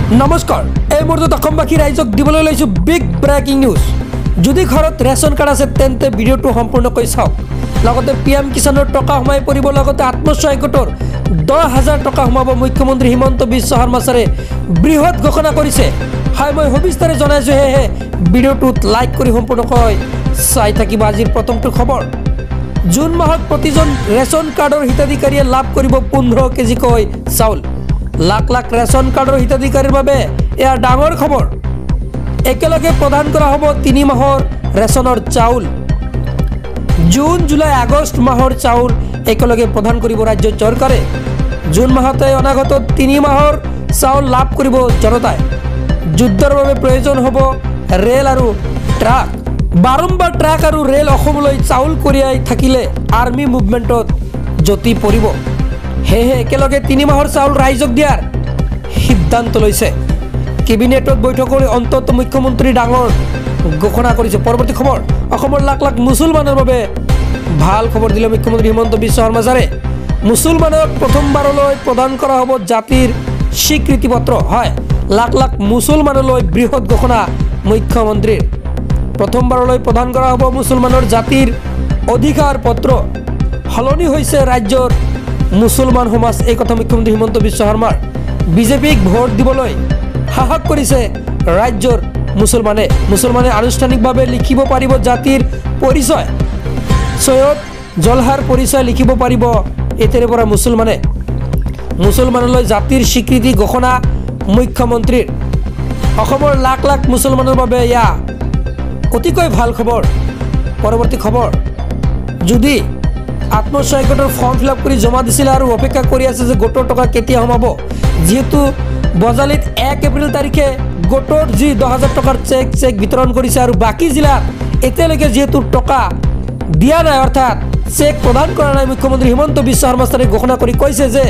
নমস্কাৰ এই মুহূৰ্তত অসমবাসী ৰাইজক দিবলৈ লৈছোঁ বিগ ব্ৰেকিং নিউজ। যদি ঘৰত ৰেচন কাৰ্ড আছে তেন্তে ভিডিঅ'টো সম্পূৰ্ণকৈ চাওক। লগতে পিএম কিষাণৰ টকা সোমাই পৰিব, লগতে আত্মসহায়ক গোটৰ 10,000 টকা সোমাব। মুখ্যমন্ত্ৰী হিমন্ত বিশ্ব শৰ্মা ছাৰে বৃহৎ ঘোষণা কৰিছে। হয়, মই সবিস্তাৰে জনাইছোঁ, সেয়েহে ভিডিঅ'টোত লাইক কৰি সম্পূৰ্ণকৈ চাই থাকিব। আজিৰ প্ৰথমটো খবৰ, জুন মাহত প্ৰতিজন ৰেচন কাৰ্ডৰ হিতাধিকাৰীয়ে লাভ কৰিব 15 কেজিকৈ চাউল। লাখ লাখ ৰেচন কাৰ্ডৰ হিতাধিকাৰীৰ বাবে এয়া ডাঙৰ খবৰ। একেলগে প্ৰদান কৰা হ'ব 3 মাহৰ ৰেচনৰ চাউল। জুন, জুলাই, আগষ্ট মাহৰ চাউল একেলগে প্ৰদান কৰিব ৰাজ্য চৰকাৰে। জুন মাহতে অনাগত 3 মাহৰ চাউল লাভ কৰিব জনতাই। যুদ্ধৰ বাবে প্ৰয়োজন হ'ব ৰেল আৰু ট্ৰাক। বাৰম্বাৰ ট্ৰাক আৰু ৰেল অসমলৈ চাউল কঢ়িয়াই থাকিলে আৰ্মি মুভমেণ্টত জতি পৰিব। সেয়েহে একেলগে 3 মাহৰ চাউল ৰাইজক দিয়াৰ সিদ্ধান্ত লৈছে। কেবিনেটত বৈঠক কৰি অন্তত মুখ্যমন্ত্ৰী ডাঙৰ ঘোষণা কৰিছে। পৰৱৰ্তী খবৰ, অসমৰ লাখ লাখ মুছলমানৰ বাবে ভাল খবৰ দিলে মুখ্যমন্ত্ৰী হিমন্ত বিশ্ব শৰ্মা ছাৰে। মুছলমানক প্ৰথমবাৰলৈ প্ৰদান কৰা হ'ব জাতিৰ স্বীকৃতি পত্ৰ। হয়, লাখ লাখ মুছলমানলৈ বৃহৎ ঘোষণা মুখ্যমন্ত্ৰীৰ। প্ৰথমবাৰলৈ প্ৰদান কৰা হ'ব মুছলমানৰ জাতিৰ অধিকাৰ পত্ৰ। সলনি হৈছে ৰাজ্যৰ মুছলমান সমাজ, এই কথা মুখ্যমন্ত্ৰী হিমন্ত বিশ্ব শৰ্মাৰ। বিজেপিক ভোট দিবলৈ সাহস কৰিছে ৰাজ্যৰ মুছলমানে আনুষ্ঠানিকভাৱে লিখিব পাৰিব জাতিৰ পৰিচয়। সৈয়দ জলহাৰ পৰিচয় লিখিব পাৰিব এতিয়াৰে পৰা মুছলমানলৈ জাতিৰ স্বীকৃতি ঘোষণা মুখ্যমন্ত্ৰীৰ। অসমৰ লাখ লাখ মুছলমানৰ বাবে এয়া অতিকৈ ভাল খবৰ। পৰৱৰ্তী খবৰ, যদি আত্মসহায়ক গোটৰ ফৰ্ম ফিল আপ কৰি জমা দিছিলে আৰু অপেক্ষা কৰি আছে যে গোটৰ টকা কেতিয়া সোমাব, যিহেতু বজালিত 1 এপ্ৰিল তাৰিখে গোটৰ যি 10,000 টকাৰ চেক বিতৰণ কৰিছে আৰু বাকী জিলাত এতিয়ালৈকে যিহেতু টকা দিয়া নাই, অৰ্থাৎ চেক প্ৰদান কৰা নাই, মুখ্যমন্ত্ৰী হিমন্ত বিশ্ব শৰ্মা ছাৰে ঘোষণা কৰি কৈছে যে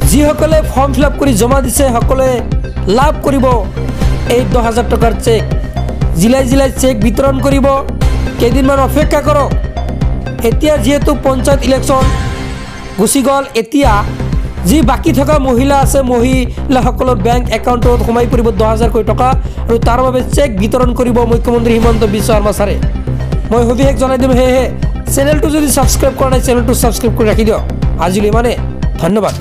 যিসকলে ফৰ্ম ফিল আপ কৰি জমা দিছে সকলোৱে লাভ কৰিব এই 10,000 টকাৰ চেক। জিলাই জিলাই চেক বিতৰণ কৰিব। কেইদিনমান অপেক্ষা কৰক। এতিয়া যিহেতু পঞ্চায়ত ইলেকশ্যন গুচি গ'ল, এতিয়া যি বাকী থকা মহিলা আছে, মহিলাসকলৰ বেংক একাউণ্টত সোমাই পৰিব 10,000কৈ টকা আৰু তাৰ বাবে চেক বিতৰণ কৰিব মুখ্যমন্ত্ৰী হিমন্ত বিশ্ব শৰ্মা ছাৰে। মই সবিশেষ জনাই দিম, সেয়েহে চেনেলটো যদি ছাবস্ক্ৰাইব কৰা নাই চেনেলটো ছাবস্ক্ৰাইব কৰি ৰাখি দিয়ক। আজিলৈ ইমানে, ধন্যবাদ।